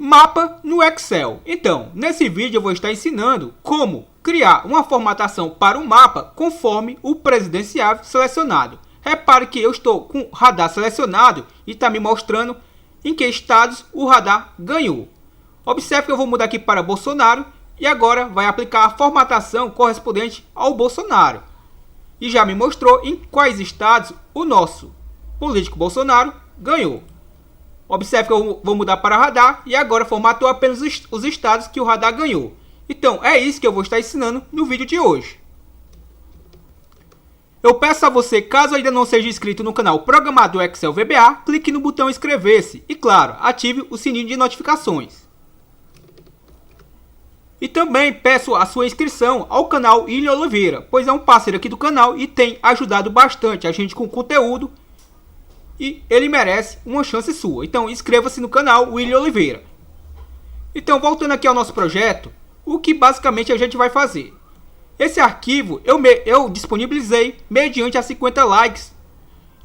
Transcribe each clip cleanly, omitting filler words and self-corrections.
Mapa no Excel. Então, nesse vídeo eu vou estar ensinando como criar uma formatação para o mapa conforme o presidenciável selecionado. Repare que eu estou com o radar selecionado e está me mostrando em que estados o radar ganhou. Observe que eu vou mudar aqui para Bolsonaro e agora vai aplicar a formatação correspondente ao Bolsonaro. E já me mostrou em quais estados o nosso político Bolsonaro ganhou. Observe que eu vou mudar para radar e agora formatou apenas os estados que o radar ganhou. Então é isso que eu vou estar ensinando no vídeo de hoje. Eu peço a você, caso ainda não seja inscrito no canal Programador Excel VBA, clique no botão inscrever-se e, claro, ative o sininho de notificações. E também peço a sua inscrição ao canal William Oliveira, pois é um parceiro aqui do canal e tem ajudado bastante a gente com conteúdo e ele merece uma chance sua. Então inscreva-se no canal William Oliveira. Então voltando aqui ao nosso projeto, o que basicamente a gente vai fazer? Esse arquivo eu disponibilizei mediante a 50 likes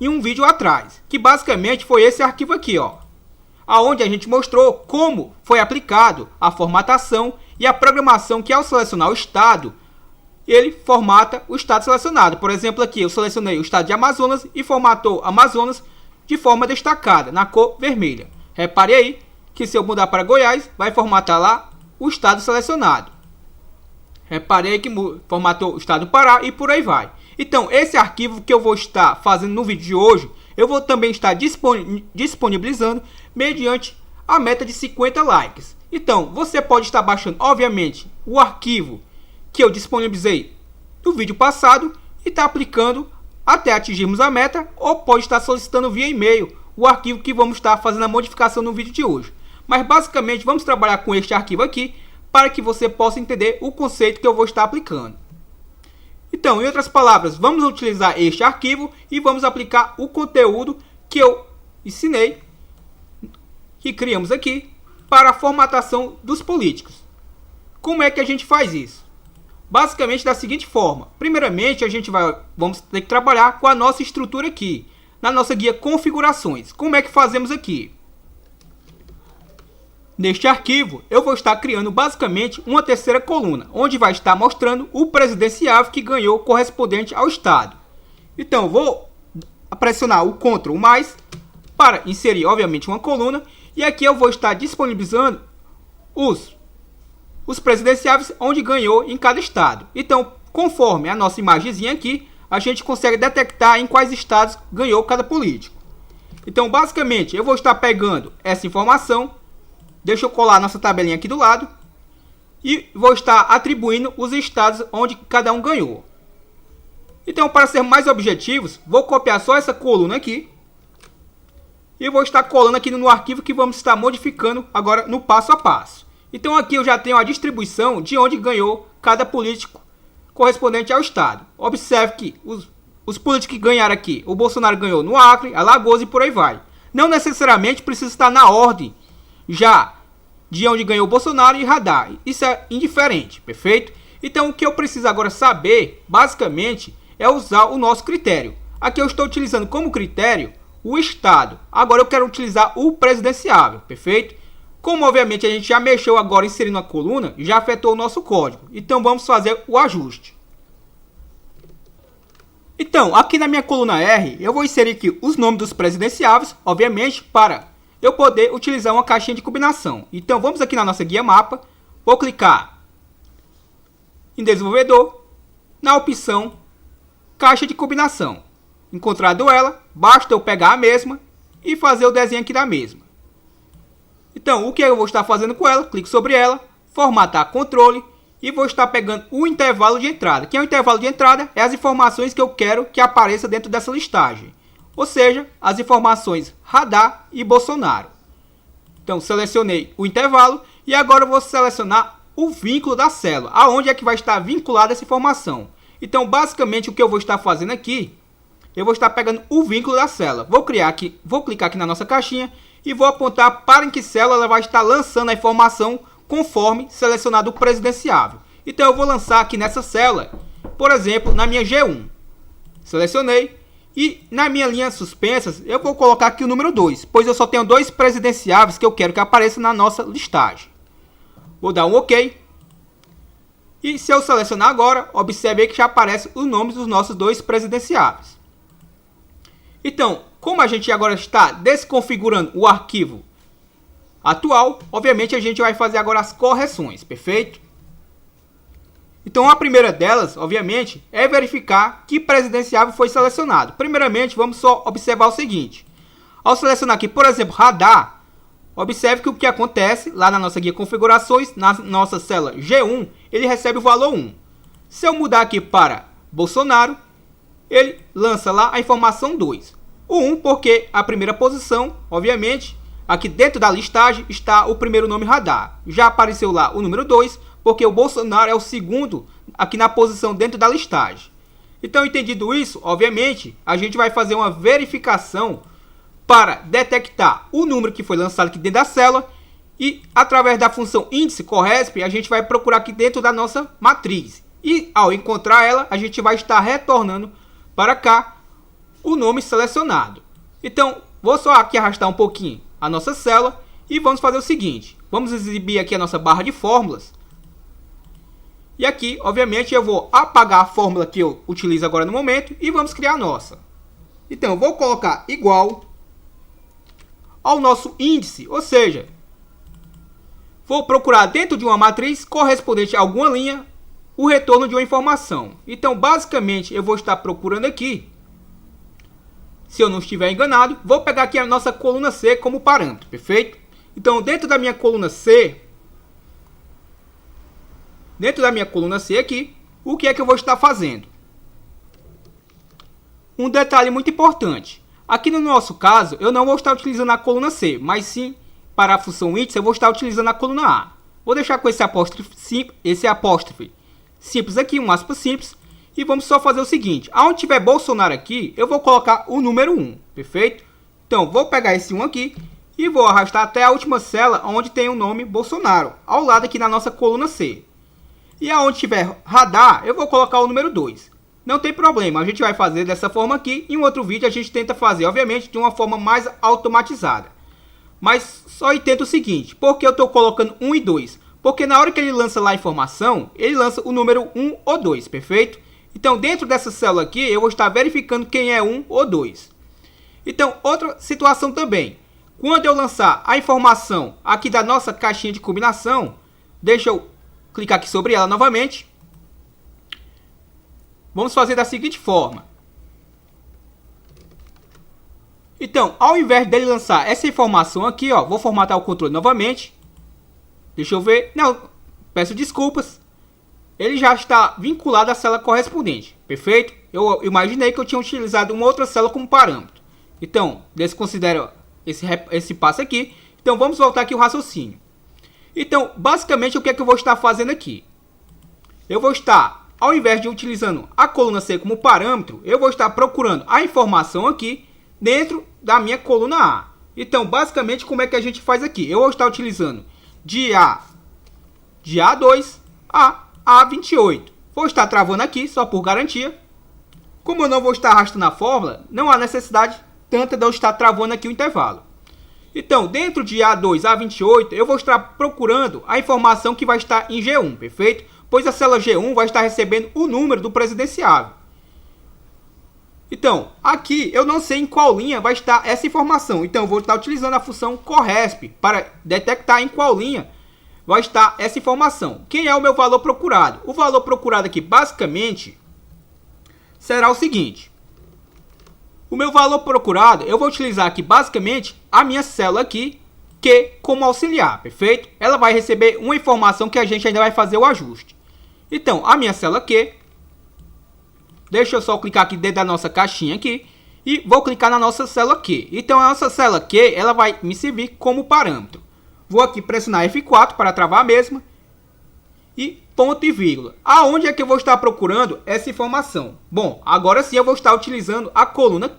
em um vídeo atrás, que basicamente foi esse arquivo aqui, ó, aonde a gente mostrou como foi aplicado a formatação e a programação que ao selecionar o estado, ele formata o estado selecionado. Por exemplo, aqui eu selecionei o estado de Amazonas e formatou Amazonas de forma destacada, na cor vermelha. Repare aí que se eu mudar para Goiás, vai formatar lá o estado selecionado. Repare aí que formatou o estado do Pará e por aí vai. Então, esse arquivo que eu vou estar fazendo no vídeo de hoje, eu vou também estar disponibilizando mediante a meta de 50 likes. Então, você pode estar baixando, obviamente, o arquivo que eu disponibilizei no vídeo passado e está aplicando até atingirmos a meta, ou pode estar solicitando via e-mail o arquivo que vamos estar fazendo a modificação no vídeo de hoje. Mas basicamente vamos trabalhar com este arquivo aqui para que você possa entender o conceito que eu vou estar aplicando. Então, em outras palavras, vamos utilizar este arquivo e vamos aplicar o conteúdo que eu ensinei, que criamos aqui, para a formatação dos políticos. Como é que a gente faz isso? Basicamente da seguinte forma. Primeiramente, vamos ter que trabalhar com a nossa estrutura aqui, na nossa guia configurações. Como é que fazemos aqui? Neste arquivo, eu vou estar criando basicamente uma terceira coluna, onde vai estar mostrando o presidenciável que ganhou correspondente ao estado. Então, vou pressionar o Ctrl mais para inserir, obviamente, uma coluna. E aqui eu vou estar disponibilizando os presidenciáveis onde ganhou em cada estado. Então, conforme a nossa imagenzinha aqui, a gente consegue detectar em quais estados ganhou cada político. Então, basicamente, eu vou estar pegando essa informação. Deixa eu colar nossa tabelinha aqui do lado. E vou estar atribuindo os estados onde cada um ganhou. Então, para ser mais objetivos, vou copiar só essa coluna aqui. E vou estar colando aqui no arquivo que vamos estar modificando agora no passo a passo. Então aqui eu já tenho a distribuição de onde ganhou cada político correspondente ao estado. Observe que os políticos que ganharam aqui, o Bolsonaro ganhou no Acre, Alagoas e por aí vai. Não necessariamente precisa estar na ordem já de onde ganhou o Bolsonaro e radar. Isso é indiferente, perfeito? Então o que eu preciso agora saber, basicamente, é usar o nosso critério. Aqui eu estou utilizando como critério o estado. Agora eu quero utilizar o presidenciável, perfeito? Como obviamente a gente já mexeu agora inserindo a coluna, já afetou o nosso código. Então vamos fazer o ajuste. Então, aqui na minha coluna R, eu vou inserir aqui os nomes dos presidenciáveis, obviamente, para eu poder utilizar uma caixinha de combinação. Então vamos aqui na nossa guia mapa, vou clicar em desenvolvedor, na opção caixa de combinação. Encontrado ela, basta eu pegar a mesma e fazer o desenho aqui da mesma. Então, o que eu vou estar fazendo com ela? Clico sobre ela, formatar controle e vou estar pegando o intervalo de entrada. Que é o intervalo de entrada? É as informações que eu quero que apareça dentro dessa listagem. Ou seja, as informações radar e Bolsonaro. Então, selecionei o intervalo e agora eu vou selecionar o vínculo da célula. Aonde é que vai estar vinculada essa informação? Então, basicamente, o que eu vou estar fazendo aqui, eu vou estar pegando o vínculo da célula. Vou clicar aqui na nossa caixinha e vou apontar para em que célula ela vai estar lançando a informação conforme selecionado o presidenciável. Então eu vou lançar aqui nessa célula, por exemplo, na minha G1. Selecionei E na minha linha suspensas, eu vou colocar aqui o número 2, pois eu só tenho 2 presidenciáveis que eu quero que apareçam na nossa listagem. Vou dar um OK. E se eu selecionar agora, observe aí que já aparecem os nomes dos nossos 2 presidenciáveis. Então, como a gente agora está desconfigurando o arquivo atual, obviamente a gente vai fazer agora as correções, perfeito? Então a primeira delas, obviamente, é verificar que presidenciável foi selecionado. Primeiramente, vamos só observar o seguinte. Ao selecionar aqui, por exemplo, radar, observe que o que acontece lá na nossa guia configurações, na nossa célula G1, ele recebe o valor 1. Se eu mudar aqui para Bolsonaro, ele lança lá a informação 2. O 1 porque a primeira posição, obviamente, aqui dentro da listagem está o primeiro nome radar. Já apareceu lá o número 2, porque o Bolsonaro é o segundo aqui na posição dentro da listagem. Então, entendido isso, obviamente, a gente vai fazer uma verificação para detectar o número que foi lançado aqui dentro da célula e, através da função índice corresp, a gente vai procurar aqui dentro da nossa matriz. E, ao encontrar ela, a gente vai estar retornando para cá o nome selecionado. Então, vou só aqui arrastar um pouquinho a nossa célula e vamos fazer o seguinte. Vamos exibir aqui a nossa barra de fórmulas. E aqui, obviamente, eu vou apagar a fórmula que eu utilizo agora no momento e vamos criar a nossa. Então, eu vou colocar igual ao nosso índice, ou seja, vou procurar dentro de uma matriz correspondente a alguma linha o retorno de uma informação. Então, basicamente, eu vou estar procurando aqui, se eu não estiver enganado, vou pegar aqui a nossa coluna C como parâmetro, perfeito? Então, dentro da minha coluna C aqui, o que é que eu vou estar fazendo? Um detalhe muito importante. Aqui no nosso caso, eu não vou estar utilizando a coluna C, mas sim, para a função índice, eu vou estar utilizando a coluna A. Vou deixar com esse apóstrofe simples aqui, um aspas simples, e vamos só fazer o seguinte. Aonde tiver Bolsonaro aqui, eu vou colocar o número 1, perfeito? Então, vou pegar esse 1 aqui e vou arrastar até a última célula onde tem o nome Bolsonaro, ao lado aqui na nossa coluna C. E aonde tiver radar, eu vou colocar o número 2. Não tem problema, a gente vai fazer dessa forma aqui. Em outro vídeo a gente tenta fazer, obviamente, de uma forma mais automatizada. Mas só entenda o seguinte, por que eu estou colocando 1 e 2? Porque na hora que ele lança lá a informação, ele lança o número 1 ou 2, perfeito? Então dentro dessa célula aqui, eu vou estar verificando quem é 1 ou 2. Então, outra situação também. Quando eu lançar a informação aqui da nossa caixinha de combinação, deixa eu clicar aqui sobre ela novamente. Vamos fazer da seguinte forma. Então, ao invés dele lançar essa informação aqui, ó, vou formatar o controle novamente. Deixa eu ver. Não, peço desculpas. Ele já está vinculado à célula correspondente. Perfeito? Eu imaginei que eu tinha utilizado uma outra célula como parâmetro. Então, desconsidero esse passo aqui. Então, vamos voltar aqui ao raciocínio. Então, basicamente, o que é que eu vou estar fazendo aqui? Eu vou estar, ao invés de utilizando a coluna C como parâmetro, eu vou estar procurando a informação aqui dentro da minha coluna A. Então, basicamente, como é que a gente faz aqui? Eu vou estar utilizando de A2 a A28. Vou estar travando aqui, só por garantia. Como eu não vou estar arrastando a fórmula, não há necessidade tanta de eu estar travando aqui o intervalo. Então, dentro de A2 a A28, eu vou estar procurando a informação que vai estar em G1, perfeito? Pois a célula G1 vai estar recebendo o número do presidenciável. Então, aqui eu não sei em qual linha vai estar essa informação. Então, eu vou estar utilizando a função corresp para detectar em qual linha vai estar essa informação. Quem é o meu valor procurado? O valor procurado aqui, basicamente, será o seguinte. O meu valor procurado, eu vou utilizar aqui, basicamente, a minha célula aqui, Q, como auxiliar, perfeito? Ela vai receber uma informação que a gente ainda vai fazer o ajuste. Então, a minha célula Q, deixa eu só clicar aqui dentro da nossa caixinha aqui, e vou clicar na nossa célula Q. Então, a nossa célula Q, ela vai me servir como parâmetro. Vou aqui pressionar F4 para travar a mesma. E ponto e vírgula. Aonde é que eu vou estar procurando essa informação? Bom, agora sim eu vou estar utilizando a coluna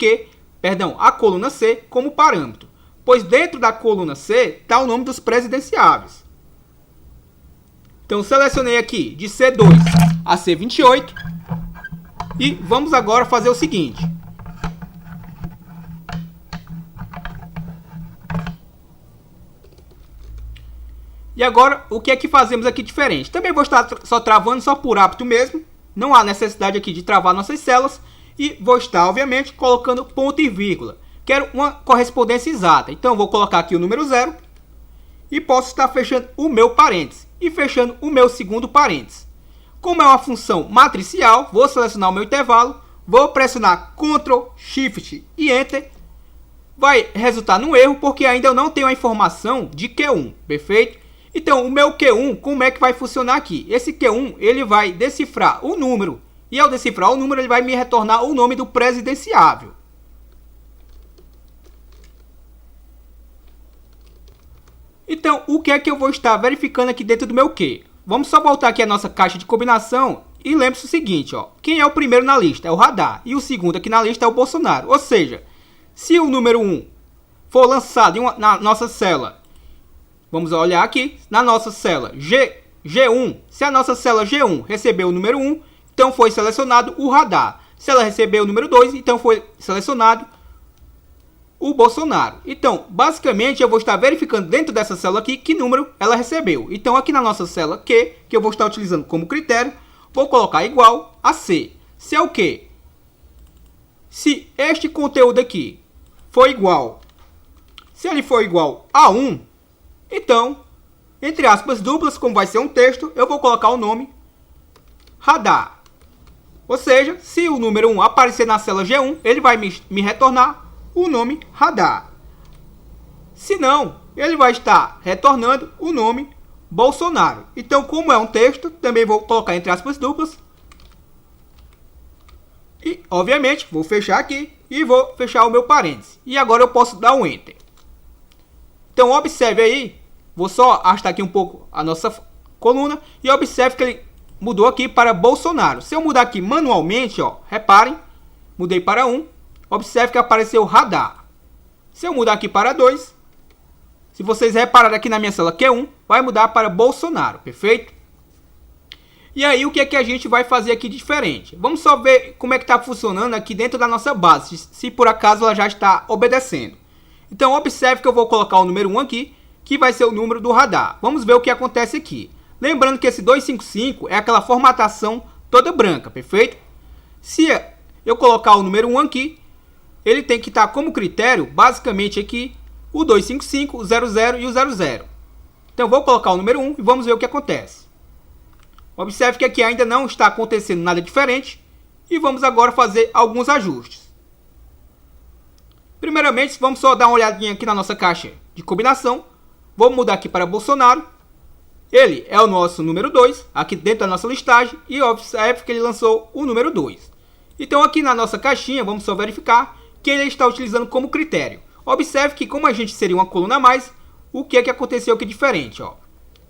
a coluna C como parâmetro. Pois dentro da coluna C está o nome dos presidenciáveis. Então selecionei aqui de C2 a C28. E vamos agora fazer o seguinte. E agora, o que é que fazemos aqui diferente? Também vou estar só travando, só por hábito mesmo. Não há necessidade aqui de travar nossas células. E vou estar, obviamente, colocando ponto e vírgula. Quero uma correspondência exata. Então, vou colocar aqui o número 0. E posso estar fechando o meu parênteses. E fechando o meu segundo parênteses. Como é uma função matricial, vou selecionar o meu intervalo. Vou pressionar Ctrl, Shift e Enter. Vai resultar num erro, porque ainda eu não tenho a informação de Q1. Perfeito? Então, o meu Q1, como é que vai funcionar aqui? Esse Q1, ele vai decifrar o número. E ao decifrar o número, ele vai me retornar o nome do presidenciável. Então, o que é que eu vou estar verificando aqui dentro do meu Q? Vamos só voltar aqui à nossa caixa de combinação e lembre-se o seguinte, ó. Quem é o primeiro na lista? É o radar. E o segundo aqui na lista é o Bolsonaro. Ou seja, se o número 1 for lançado na nossa célula, vamos olhar aqui, na nossa célula G1, se a nossa célula G1 recebeu o número 1, então foi selecionado o radar. Se ela recebeu o número 2, então foi selecionado o Bolsonaro. Então, basicamente, eu vou estar verificando dentro dessa célula aqui que número ela recebeu. Então, aqui na nossa célula Q, que eu vou estar utilizando como critério, vou colocar igual a C. Se é o quê? Se este conteúdo aqui for igual, se ele for igual a 1, então, entre aspas duplas, como vai ser um texto, eu vou colocar o nome radar. Ou seja, se o número 1 aparecer na célula G1, ele vai me retornar o nome radar. Se não, ele vai estar retornando o nome Bolsonaro. Então, como é um texto, também vou colocar entre aspas duplas. E, obviamente, vou fechar aqui e vou fechar o meu parênteses. E agora eu posso dar um Enter. Então, observe aí, vou só arrastar aqui um pouco a nossa coluna e observe que ele mudou aqui para Bolsonaro. Se eu mudar aqui manualmente, ó, reparem, mudei para 1, observe que apareceu radar. Se eu mudar aqui para 2, se vocês repararem aqui na minha célula Q1, vai mudar para Bolsonaro, perfeito? E aí, o que é que a gente vai fazer aqui diferente? Vamos só ver como é que está funcionando aqui dentro da nossa base, se por acaso ela já está obedecendo. Então, observe que eu vou colocar o número 1 aqui, que vai ser o número do radar. Vamos ver o que acontece aqui. Lembrando que esse 255 é aquela formatação toda branca, perfeito? Se eu colocar o número 1 aqui, ele tem que estar como critério, basicamente aqui, o 255, o 00 e o 00. Então, eu vou colocar o número 1 e vamos ver o que acontece. Observe que aqui ainda não está acontecendo nada diferente. E vamos agora fazer alguns ajustes. Primeiramente, vamos só dar uma olhadinha aqui na nossa caixa de combinação. Vou mudar aqui para Bolsonaro. Ele é o nosso número 2, aqui dentro da nossa listagem. E observe que ele lançou o número 2. Então, aqui na nossa caixinha, vamos só verificar que ele está utilizando como critério. Observe que, como a gente seria uma coluna a mais, o que é que aconteceu aqui diferente? Ó?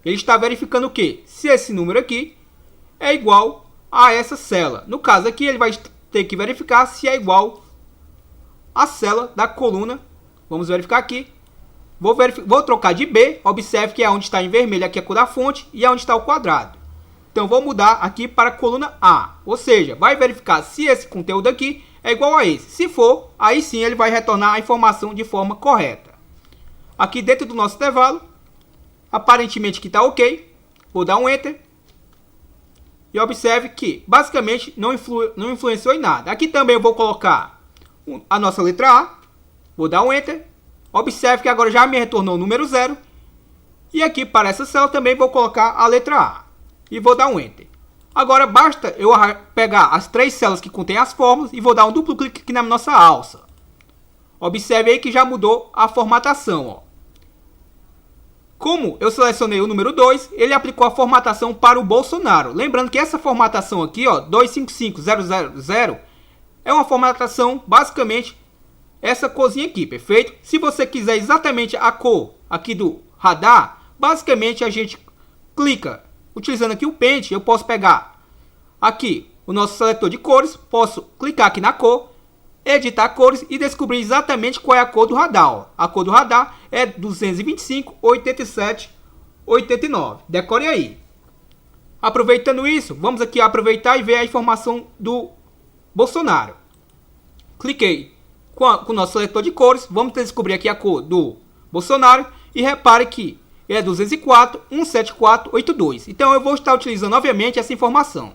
Ele está verificando o quê? Se esse número aqui é igual a essa célula. No caso aqui, ele vai ter que verificar se é igual a célula da coluna. Vamos verificar aqui. Vou trocar de B. Observe que é onde está em vermelho aqui a cor da fonte e é onde está o quadrado. Então, vou mudar aqui para a coluna A. Ou seja, vai verificar se esse conteúdo aqui é igual a esse. Se for, aí sim ele vai retornar a informação de forma correta. Aqui dentro do nosso intervalo, aparentemente que está ok. Vou dar um Enter. E observe que, basicamente, não influenciou em nada. Aqui também eu vou colocar a nossa letra A. Vou dar um Enter. Observe que agora já me retornou o número 0. E aqui para essa célula também vou colocar a letra A. E vou dar um Enter. Agora basta eu pegar as 3 células que contêm as fórmulas e vou dar um duplo clique aqui na nossa alça. Observe aí que já mudou a formatação, ó. Como eu selecionei o número 2, ele aplicou a formatação para o Bolsonaro. Lembrando que essa formatação aqui, ó, 255000, é uma formatação, basicamente, essa corzinha aqui, perfeito? Se você quiser exatamente a cor aqui do radar, basicamente a gente clica, utilizando aqui o pente, eu posso pegar aqui o nosso seletor de cores, posso clicar aqui na cor, editar cores e descobrir exatamente qual é a cor do radar. Ó. A cor do radar é 225, 87, 89. Decore aí. Aproveitando isso, vamos aqui aproveitar e ver a informação do Bolsonaro. Cliquei com o nosso seletor de cores. Vamos descobrir aqui a cor do Bolsonaro. E repare que é 204, 174, 82. Então eu vou estar utilizando novamente essa informação.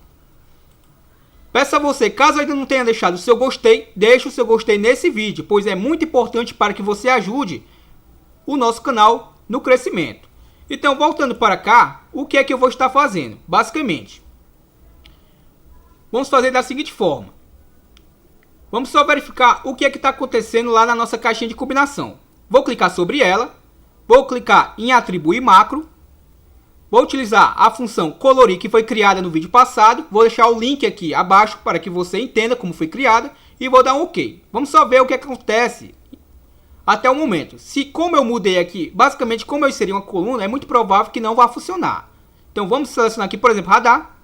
Peço a você, caso ainda não tenha deixado o seu gostei, deixe o seu gostei nesse vídeo, pois é muito importante para que você ajude o nosso canal no crescimento. Então, voltando para cá, o que é que eu vou estar fazendo? Basicamente, vamos fazer da seguinte forma. Vamos só verificar o que é que está acontecendo lá na nossa caixinha de combinação. Vou clicar sobre ela, vou clicar em atribuir macro, vou utilizar a função colorir que foi criada no vídeo passado, vou deixar o link aqui abaixo para que você entenda como foi criada e vou dar um OK. Vamos só ver o que acontece até o momento. Se como eu mudei aqui, basicamente como eu inseri uma coluna, é muito provável que não vá funcionar. Então vamos selecionar aqui, por exemplo, radar.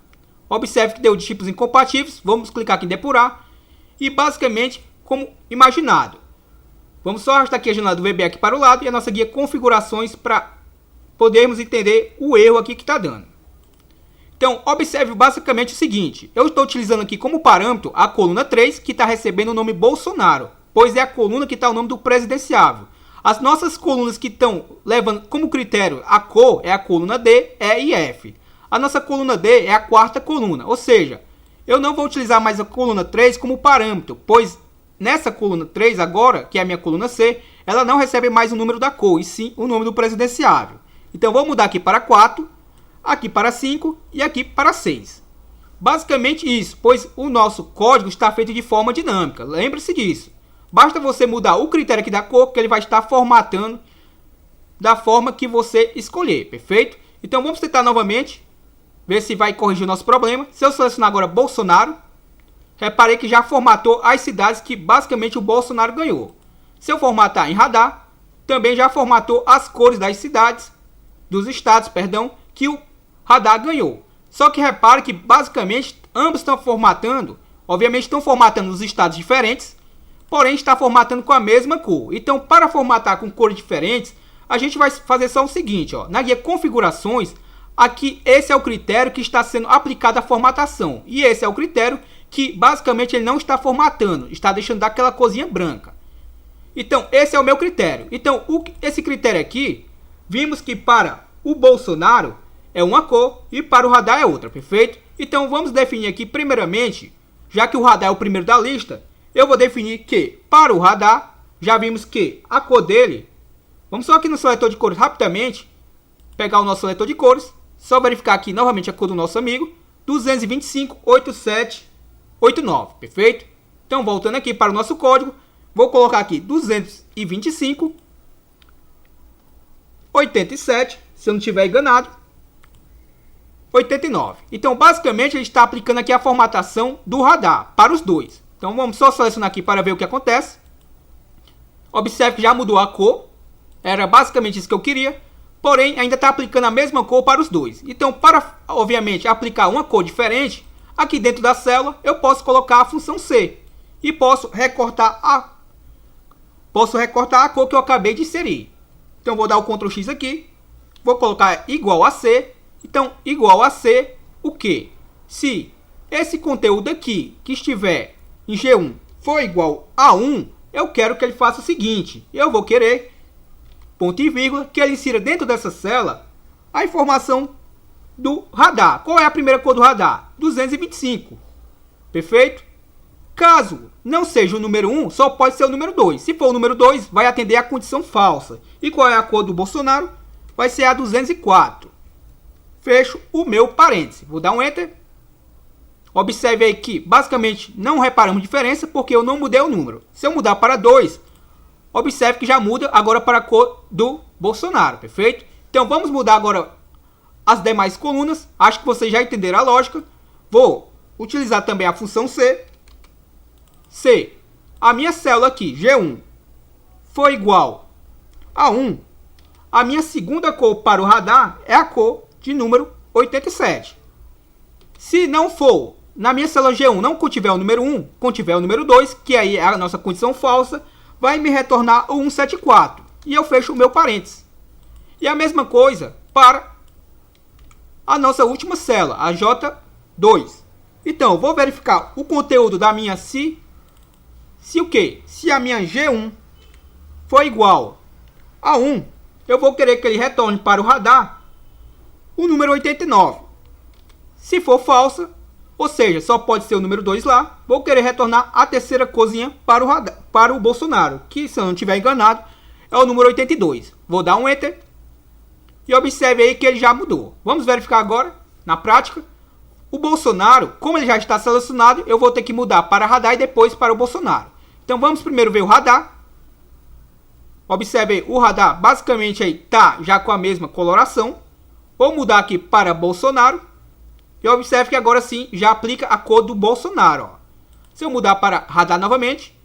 Observe que deu de tipos incompatíveis, vamos clicar aqui em depurar. E basicamente, como imaginado. Vamos só arrastar aqui a janela do VB aqui para o lado e a nossa guia configurações para podermos entender o erro aqui que está dando. Então, observe basicamente o seguinte. Eu estou utilizando aqui como parâmetro a coluna 3, que está recebendo o nome Bolsonaro, pois é a coluna que está o nome do presidenciável. As nossas colunas que estão levando como critério a cor é a coluna D, E e F. A nossa coluna D é a quarta coluna, ou seja, eu não vou utilizar mais a coluna 3 como parâmetro, pois nessa coluna 3 agora, que é a minha coluna C, ela não recebe mais o número da cor, e sim o nome do presidenciável. Então vou mudar aqui para 4, aqui para 5 e aqui para 6. Basicamente isso, pois o nosso código está feito de forma dinâmica, lembre-se disso. Basta você mudar o critério aqui da cor, que ele vai estar formatando da forma que você escolher, perfeito? Então vamos tentar novamente, ver se vai corrigir o nosso problema. Se eu selecionar agora Bolsonaro, reparei que já formatou as cidades que basicamente o Bolsonaro ganhou. Se eu formatar em radar, também já formatou as cores das cidades, dos estados, perdão, que o radar ganhou. Só que repare que basicamente ambos estão formatando, obviamente estão formatando os estados diferentes, porém está formatando com a mesma cor. Então, para formatar com cores diferentes, a gente vai fazer só o seguinte, ó, na guia configurações, aqui esse é o critério que está sendo aplicado à formatação. E esse é o critério que basicamente ele não está formatando, está deixando daquela corzinha branca. Então, esse é o meu critério. Então, esse critério aqui, vimos que para o Bolsonaro é uma cor e para o radar é outra, perfeito? Então, vamos definir aqui primeiramente, já que o radar é o primeiro da lista, eu vou definir que para o radar, já vimos que a cor dele, vamos só aqui no seletor de cores rapidamente, pegar o nosso seletor de cores, só verificar aqui novamente a cor do nosso amigo, 225.87.89, perfeito? Então, voltando aqui para o nosso código, vou colocar aqui 225.87, se eu não estiver enganado, 89. Então, basicamente, ele está aplicando aqui a formatação do radar para os dois. Então, vamos só selecionar aqui para ver o que acontece. Observe que já mudou a cor. Era basicamente isso que eu queria. Porém, ainda está aplicando a mesma cor para os dois. Então, para, obviamente, aplicar uma cor diferente, aqui dentro da célula, eu posso colocar a função C. E posso recortar a cor que eu acabei de inserir. Então, vou dar o Ctrl X aqui. Vou colocar igual a C. Então, igual a C, o que? Se esse conteúdo aqui, que estiver em G1, for igual a 1, eu quero que ele faça o seguinte. Eu vou querer, ponto e vírgula, que ele insira dentro dessa célula a informação do radar. Qual é a primeira cor do radar? 225. Perfeito? Caso não seja o número 1, só pode ser o número 2. Se for o número 2, vai atender a condição falsa. E qual é a cor do Bolsonaro? Vai ser a 204. Fecho o meu parêntese. Vou dar um Enter. Observe aí que basicamente não reparamos diferença porque eu não mudei o número. Se eu mudar para 2, observe que já muda agora para a cor do Bolsonaro, perfeito? Então vamos mudar agora as demais colunas. Acho que vocês já entenderam a lógica. Vou utilizar também a função C. Se a minha célula aqui, G1, for igual a 1, a minha segunda cor para o radar é a cor de número 87. Se não for, na minha célula G1 não contiver o número 1, contiver o número 2, que aí é a nossa condição falsa, vai me retornar o 174. E eu fecho o meu parênteses. E a mesma coisa para a nossa última célula, a J2. Então, vou verificar o conteúdo da minha se o quê? Se a minha G1 for igual a 1, eu vou querer que ele retorne para o radar o número 89. Se for falsa, ou seja, só pode ser o número 2 lá, vou querer retornar a terceira cozinha para o radar, para o Bolsonaro, que, se eu não estiver enganado, é o número 82. Vou dar um Enter e observe aí que ele já mudou. Vamos verificar agora, na prática. O Bolsonaro, como ele já está selecionado, eu vou ter que mudar para radar e depois para o Bolsonaro. Então vamos primeiro ver o radar. Observe aí, o radar basicamente aí tá já com a mesma coloração. Vou mudar aqui para Bolsonaro. E observe que agora sim já aplica a cor do Bolsonaro. Ó. Se eu mudar para radar novamente,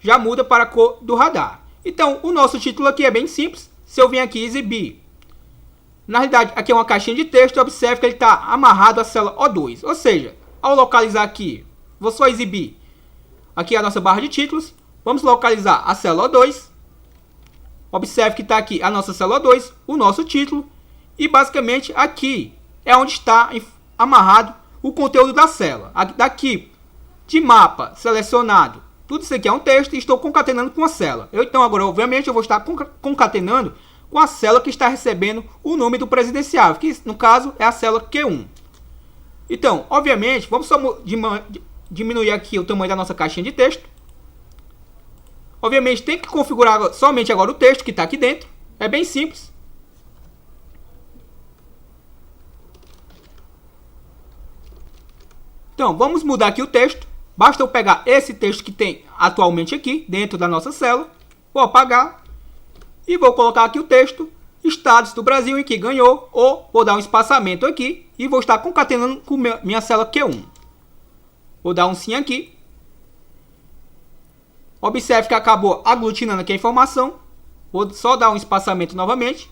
já muda para a cor do radar. Então o nosso título aqui é bem simples. Se eu vim aqui exibir, na realidade aqui é uma caixinha de texto, observe que ele está amarrado à célula O2. Ou seja, ao localizar aqui, vou só exibir aqui a nossa barra de títulos. Vamos localizar a célula O2. Observe que está aqui a nossa célula O2, o nosso título. E basicamente aqui é onde está amarrado o conteúdo da célula. Daqui de mapa selecionado, tudo isso aqui é um texto e estou concatenando com a célula. Então agora obviamente eu vou estar concatenando com a célula que está recebendo o nome do presidenciável, que no caso é a célula Q1. Então, obviamente, vamos só diminuir aqui o tamanho da nossa caixinha de texto. Obviamente tem que configurar somente agora o texto que está aqui dentro. É bem simples. Então, vamos mudar aqui o texto. Basta eu pegar esse texto que tem atualmente aqui, dentro da nossa célula. Vou apagar. E vou colocar aqui o texto. Estados do Brasil em que ganhou. Ou vou dar um espaçamento aqui. E vou estar concatenando com minha célula Q1. Vou dar um sim aqui. Observe que acabou aglutinando aqui a informação. Vou só dar um espaçamento novamente.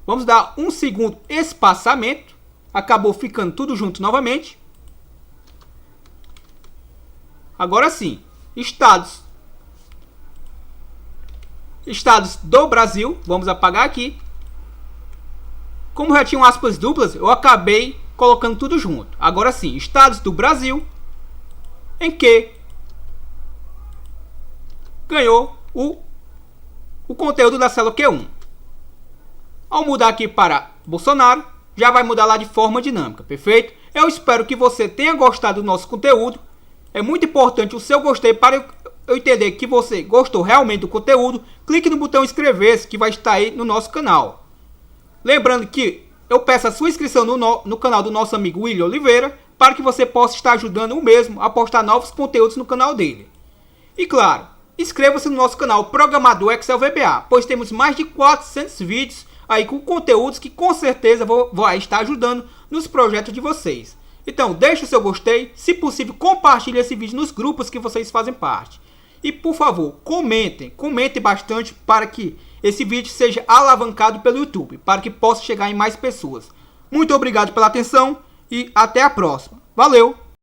Vamos dar um segundo espaçamento. Acabou ficando tudo junto novamente. Agora sim, estados do Brasil, vamos apagar aqui. Como já tinham aspas duplas, eu acabei colocando tudo junto. Agora sim, estados do Brasil em que ganhou o conteúdo da célula Q1. Ao mudar aqui para Bolsonaro, já vai mudar lá de forma dinâmica, perfeito? Eu espero que você tenha gostado do nosso conteúdo. É muito importante o seu gostei para eu entender que você gostou realmente do conteúdo. Clique no botão inscrever-se que vai estar aí no nosso canal. Lembrando que eu peço a sua inscrição no canal do nosso amigo William Oliveira para que você possa estar ajudando o mesmo a postar novos conteúdos no canal dele. E claro, inscreva-se no nosso canal Programador Excel VBA, pois temos mais de 400 vídeos aí com conteúdos que com certeza vou estar ajudando nos projetos de vocês. Então deixe o seu gostei, se possível compartilhe esse vídeo nos grupos que vocês fazem parte. E por favor, comentem bastante para que esse vídeo seja alavancado pelo YouTube, para que possa chegar em mais pessoas. Muito obrigado pela atenção e até a próxima. Valeu!